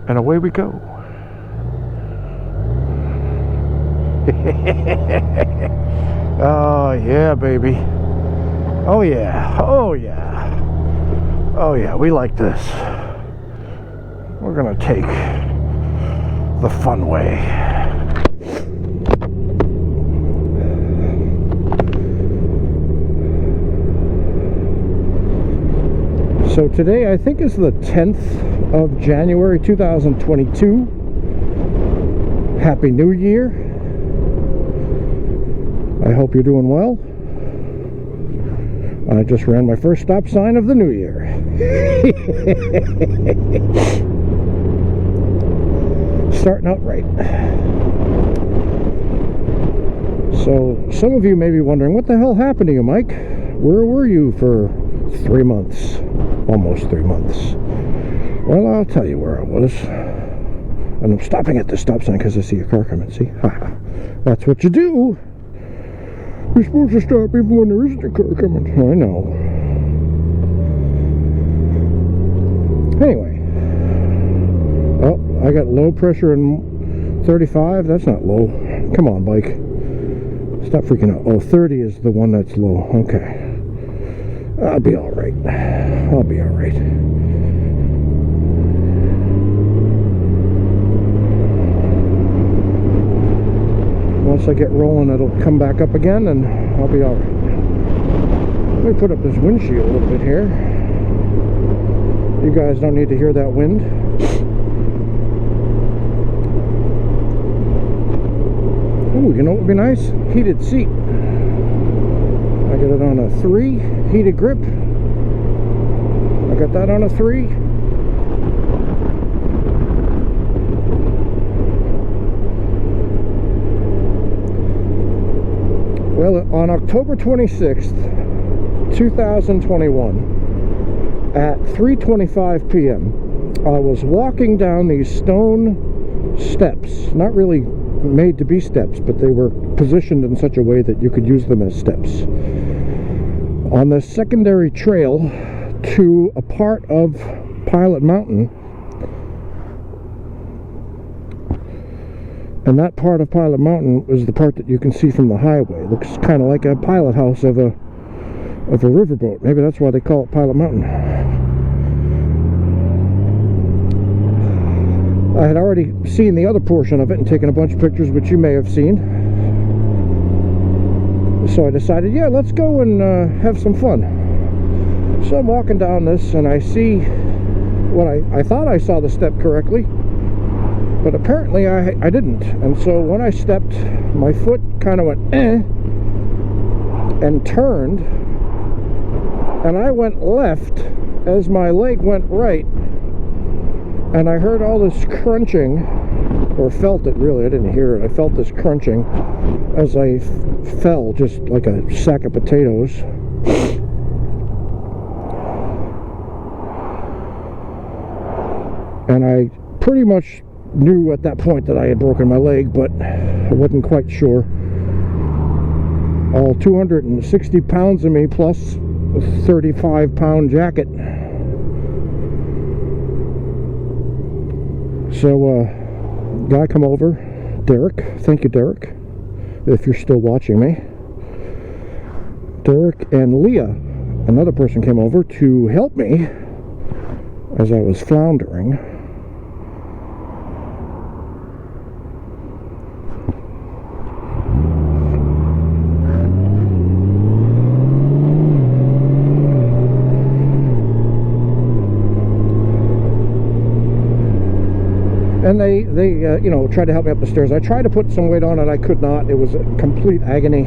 And away we go. Oh yeah, baby. Oh yeah. Oh yeah. Oh yeah, we like this. We're gonna take the fun way. So today I think is the 10th of January 2022. Happy New Year. I hope you're doing well. I just ran my first stop sign of the new year. Starting out right. So some of you may be wondering, what the hell happened to you, Mike? Where were you for 3 months? Almost 3 months. Well, I'll tell you where I was. And I'm stopping at the stop sign because I see a car coming. See? That's what you do. You're supposed to stop even when there isn't a car coming. I know. Anyway. Oh, I got low pressure in 35. That's not low. Come on, bike. Stop freaking out. Oh, 30 is the one that's low. Okay. I'll be alright. I'll be alright. Once I get rolling, it'll come back up again and I'll be alright. Let me put up this windshield a little bit here. You guys don't need to hear that wind. Ooh, you know what would be nice? Heated seat. I got it on a 3, heated grip. I got that on a 3. Well, on October 26th, 2021, at 3:25 p.m., I was walking down these stone steps, not really made to be steps, but they were positioned in such a way that you could use them as steps, on the secondary trail to a part of Pilot Mountain. And that part of Pilot Mountain is the part that you can see from the highway. It looks kind of like a pilot house of a riverboat. Maybe that's why they call it Pilot Mountain. I had already seen the other portion of it and taken a bunch of pictures, which you may have seen. So I decided, yeah, let's go and have some fun. So I'm walking down this and I see what I thought I saw the step correctly, but apparently I didn't. And so when I stepped, my foot kind of went and turned, and I went left as my leg went right, and I heard all this crunching, or felt it really. I didn't hear it. I felt this crunching as I fell, just like a sack of potatoes. And I pretty much knew at that point that I had broken my leg, but I wasn't quite sure. All 260 pounds of me plus a 35-pound jacket. So guy come over, Derek, thank you Derek, if you're still watching me. Derek and Leah, another person, came over to help me as I was floundering. And they you know, tried to help me up the stairs. I tried to put some weight on it. I could not. It was a complete agony.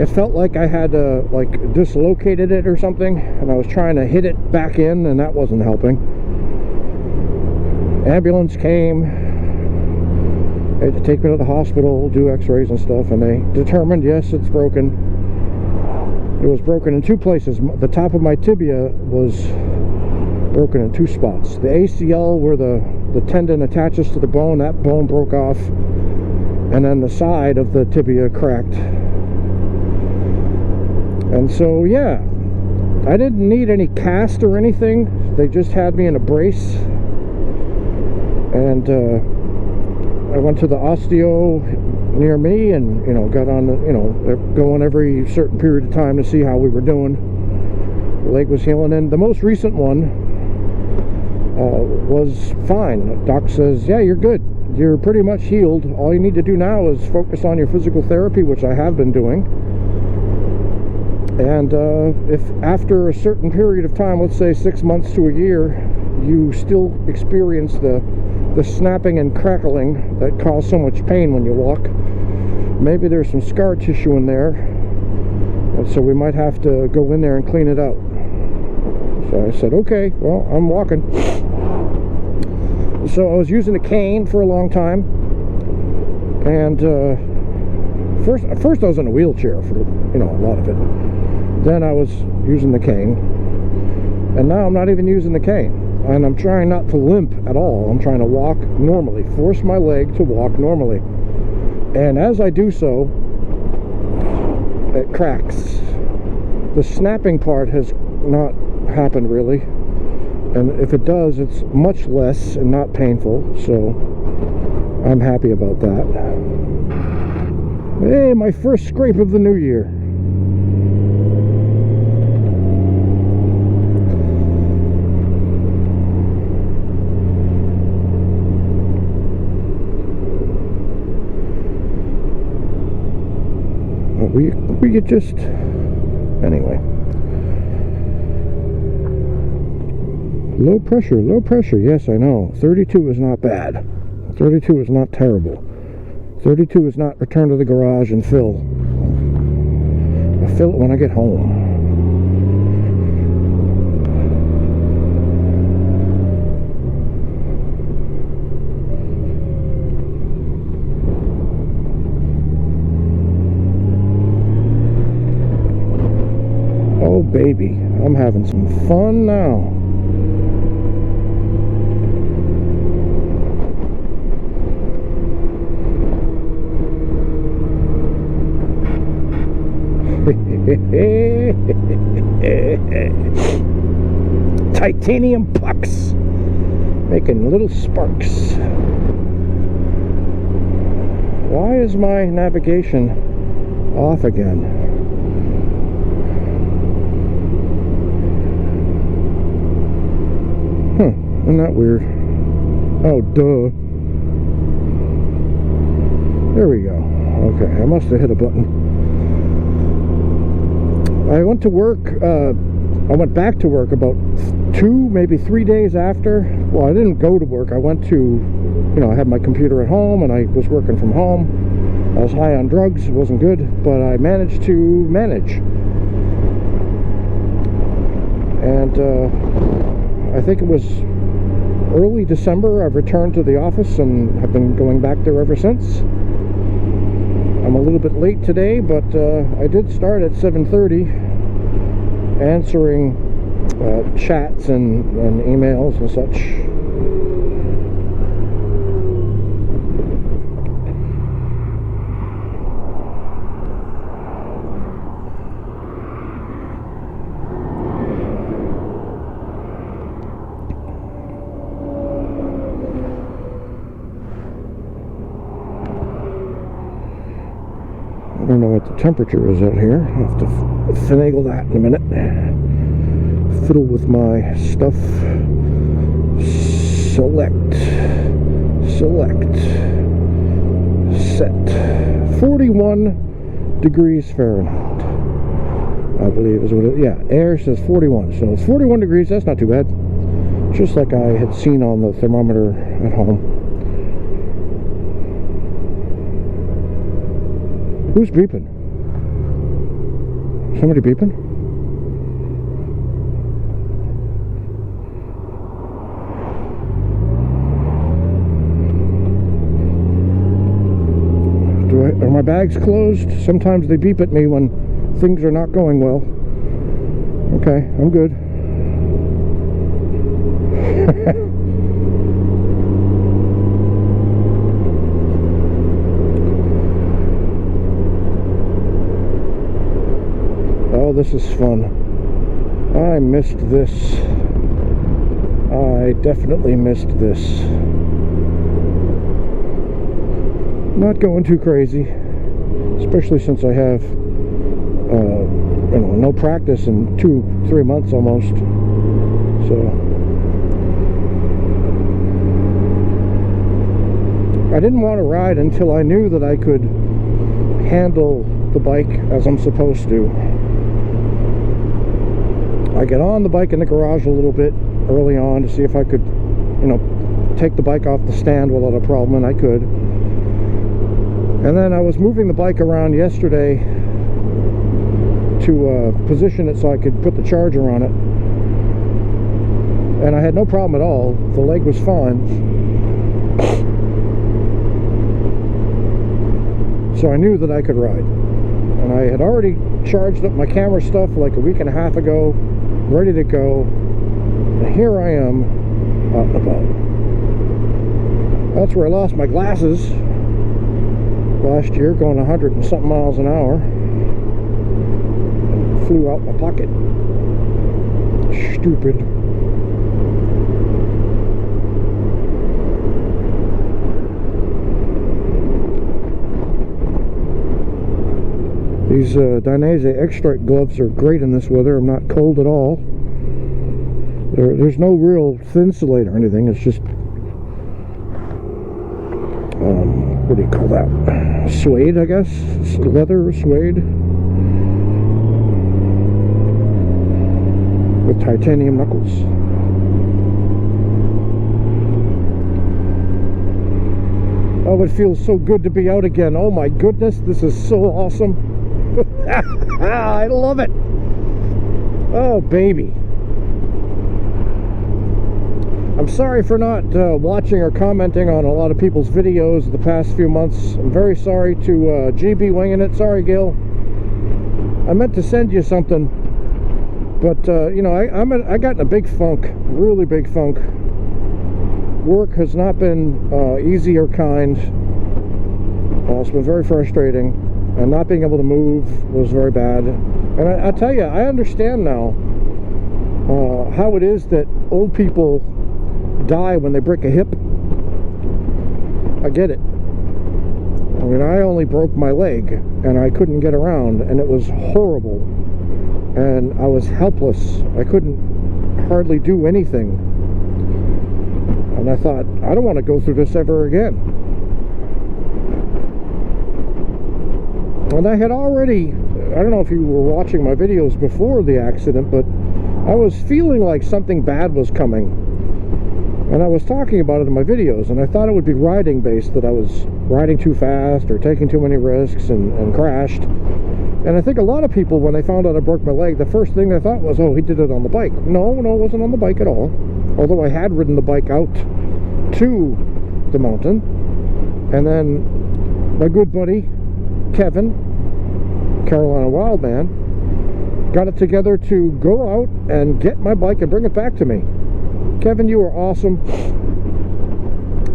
It felt like I had like dislocated it or something, and I was trying to hit it back in, and that wasn't helping. Ambulance came. They had to take me to the hospital, do x-rays and stuff, and they determined, yes, it's broken. It was broken in 2 places. The top of my tibia was broken in 2 spots. The ACL, where the tendon attaches to the bone, that bone broke off, and then the side of the tibia cracked. And so, yeah, I didn't need any cast or anything. They just had me in a brace. And I went to the osteo near me, and got on going every certain period of time to see how we were doing. The leg was healing, and the most recent one was fine. Doc says, yeah, you're good, you're pretty much healed. All you need to do now is focus on your physical therapy, which I have been doing. And if after a certain period of time, let's say 6 months to a year, you still experience the snapping and crackling that cause so much pain when you walk, maybe there's some scar tissue in there, and so we might have to go in there and clean it out. So I said, okay, well, I'm walking. So I was using a cane for a long time, and first I was in a wheelchair for a lot of it. Then I was using the cane, and now I'm not even using the cane. And I'm trying not to limp at all. I'm trying to walk normally, force my leg to walk normally. And as I do so, it cracks. The snapping part has not happened really. And if it does, it's much less and not painful. So I'm happy about that. Hey, my first scrape of the new year. We could just, anyway. Low pressure, yes, I know. 32 is not bad. 32 is not terrible. 32 is not return to the garage and fill. I'll fill it when I get home. Oh baby, I'm having some fun now. Titanium pucks making little sparks. Why is my navigation off again? Isn't that weird? Oh, duh. There we go. Okay, I must have hit a button. I went to work, I went back to work about 2, maybe 3 days after. Well, I didn't go to work. I went to, I had my computer at home and I was working from home. I was high on drugs. It wasn't good, but I managed to manage. And I think it was early December, I've returned to the office and have been going back there ever since. I'm a little bit late today, but I did start at 7:30 answering chats and emails and such. I don't know what the temperature is out here. I'll have to finagle that in a minute. Fiddle with my stuff. Select. Set. 41 degrees Fahrenheit, I believe is what it is. Yeah, air says 41. So it's 41 degrees. That's not too bad. Just like I had seen on the thermometer at home. Who's beeping? Somebody beeping? Are my bags closed? Sometimes they beep at me when things are not going well. Okay, I'm good. Oh, this is fun. I missed this. I definitely missed this. not going too crazy, especially since I have you know, no practice in 2-3 months almost. So I didn't want to ride until I knew that I could handle the bike as I'm supposed to. I get on the bike in the garage a little bit early on to see if I could, you know, take the bike off the stand without a problem, and I could. And then I was moving the bike around yesterday to position it so I could put the charger on it, and I had no problem at all. The leg was fine. So I knew that I could ride, and I had already charged up my camera stuff like a week and a half ago, ready to go, and here I am out and about. That's where I lost my glasses last year, going 100 and something miles an hour. Flew out my pocket. Stupid. These Dainese X-Strike gloves are great in this weather. I'm not cold at all. There's no real thinsulate or anything. It's just what do you call that? Suede, I guess. Leather, suede. With titanium knuckles. Oh, it feels so good to be out again. Oh my goodness, this is so awesome. I love it. Oh baby. I'm sorry for not watching or commenting on a lot of people's videos the past few months. I'm very sorry to GB Winging It. Sorry, Gil. I meant to send you something, but you know, I got in a big funk, really big funk. Work has not been easy or kind. It's been very frustrating, and not being able to move was very bad. And I tell you, I understand now how it is that old people die when they break a hip. I get it. I mean, I only broke my leg and I couldn't get around, and it was horrible, and I was helpless. I couldn't hardly do anything, and I thought, I don't want to go through this ever again. And I had already, I don't know if you were watching my videos before the accident, but I was feeling like something bad was coming. And I was talking about it in my videos, and I thought it would be riding based, that I was riding too fast or taking too many risks and crashed. And I think a lot of people, when they found out I broke my leg, the first thing they thought was, oh, he did it on the bike. No, it wasn't on the bike at all. Although I had ridden the bike out to the mountain. And then my good buddy, Kevin, Carolina Wildman, got it together to go out and get my bike and bring it back to me. Kevin, you are awesome.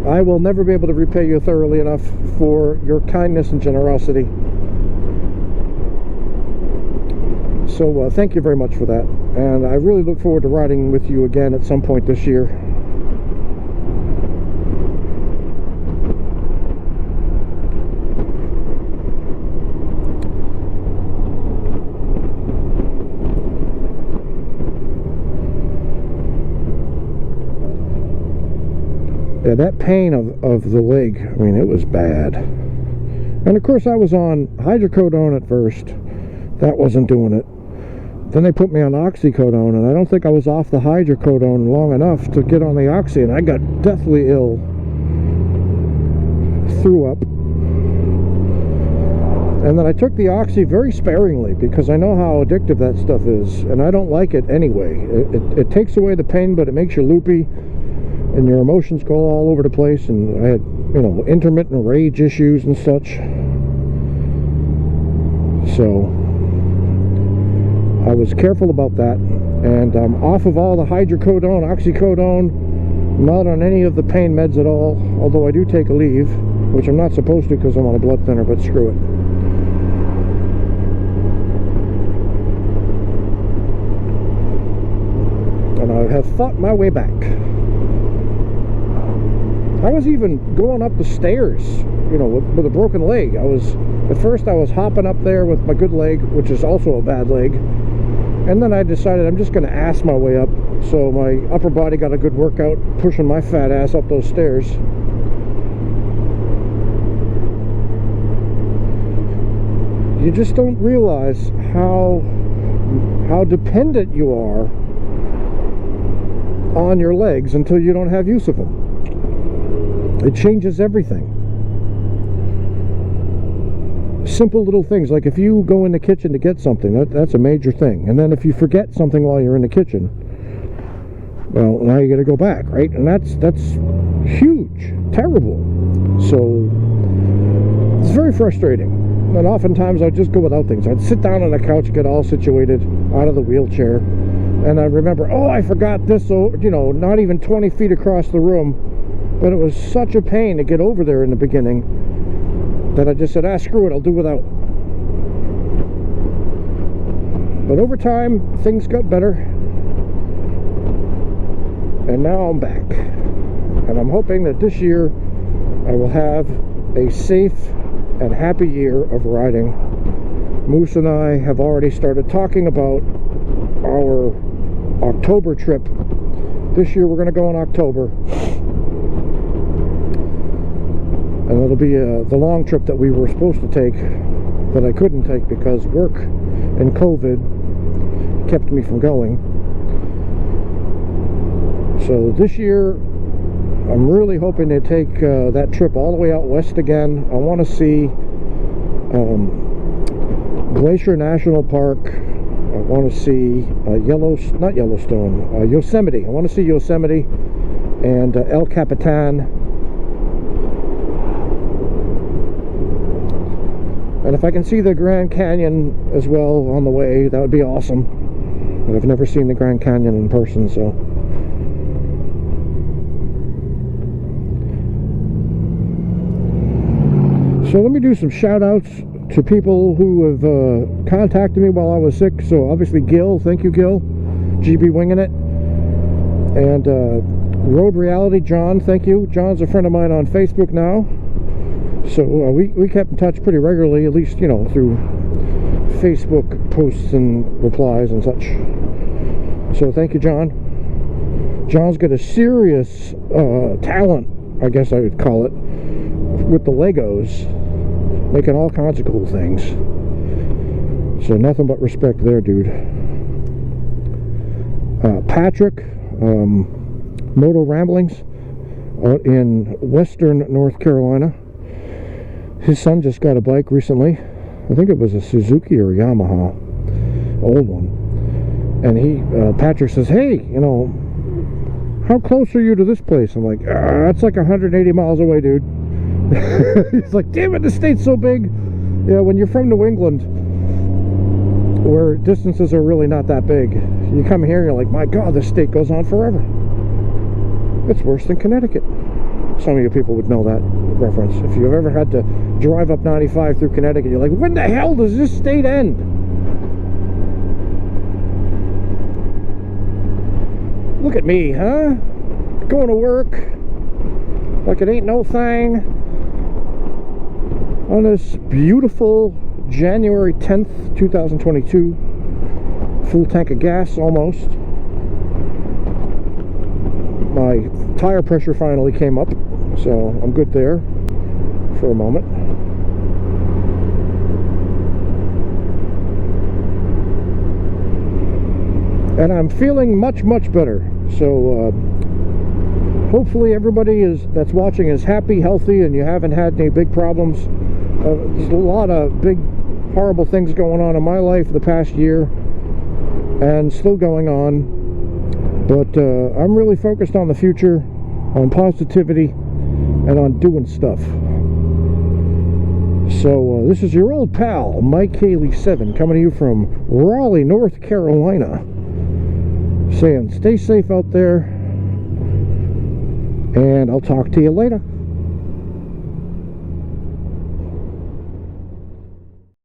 I will never be able to repay you thoroughly enough for your kindness and generosity. So thank you very much for that. And I really look forward to riding with you again at some point this year. Yeah, that pain of the leg, I mean, it was bad. And of course I was on hydrocodone at first. That wasn't doing it. Then they put me on oxycodone, and I don't think I was off the hydrocodone long enough to get on the oxy, and I got deathly ill. Threw up. And then I took the oxy very sparingly, because I know how addictive that stuff is, and I don't like it anyway. It takes away the pain, but it makes you loopy, and your emotions go all over the place, and I had, you know, intermittent rage issues and such. So I was careful about that, and I'm off of all the hydrocodone, oxycodone, not on any of the pain meds at all, although I do take a leave, which I'm not supposed to because I'm on a blood thinner, but screw it. And I have fought my way back. I was even going up the stairs you know, with a broken leg. At first I was hopping up there with my good leg, which is also a bad leg, and then I decided I'm just going to ass my way up. So my upper body got a good workout, pushing my fat ass up those stairs. You just don't realize how dependent you are on your legs until you don't have use of them. It changes everything. Simple little things, like if you go in the kitchen to get something, that's a major thing. And then if you forget something while you're in the kitchen, well, now you got to go back, right? And that's huge, terrible. So it's very frustrating. And oftentimes I'd just go without things. I'd sit down on the couch, get all situated out of the wheelchair, and I remember, oh, I forgot this, so, you know, not even 20 feet across the room. But it was such a pain to get over there in the beginning that I just said, screw it, I'll do without. But over time, things got better, and now I'm back. And I'm hoping that this year I will have a safe and happy year of riding. Moose and I have already started talking about our October trip. This year we're going to go in October, and it'll be the long trip that we were supposed to take that I couldn't take because work and COVID kept me from going. So this year I'm really hoping to take that trip all the way out west again. I want to see Glacier National Park. I want to see Yosemite. I want to see Yosemite and El Capitan. And if I can see the Grand Canyon as well on the way, that would be awesome. I've never seen the Grand Canyon in person, so. So let me do some shout outs to people who have contacted me while I was sick. So obviously Gil, thank you Gil, GB Winging It, and Road Reality, John, thank you. John's a friend of mine on Facebook now, so we kept in touch pretty regularly, at least, you know, through Facebook posts and replies and such. So thank you, John. John's got a serious talent, I guess I would call it, with the Legos, making all kinds of cool things. So nothing but respect there, dude. Patrick, Moto Ramblings out in western North Carolina. His son just got a bike recently. I think it was a Suzuki or a Yamaha, old one. And Patrick says, hey, you know, how close are you to this place? I'm like, it's like 180 miles away, dude. He's like, damn it, the state's so big. Yeah, when you're from New England, where distances are really not that big, you come here and you're like, my God, this state goes on forever. It's worse than Connecticut. Some of you people would know that reference. If you've ever had to drive up 95 through Connecticut, you're like, when the hell does this state end? Look at me, huh? Going to work like it ain't no thing on this beautiful January 10th, 2022. Full tank of gas, almost. My tire pressure finally came up, so I'm good there for a moment. And I'm feeling much, much better. So hopefully everybody that's watching is happy, healthy, and you haven't had any big problems. There's a lot of big, horrible things going on in my life the past year, and still going on. But I'm really focused on the future, on positivity, and on doing stuff. So this is your old pal, Mike Haley 7, coming to you from Raleigh, North Carolina, saying stay safe out there, and I'll talk to you later.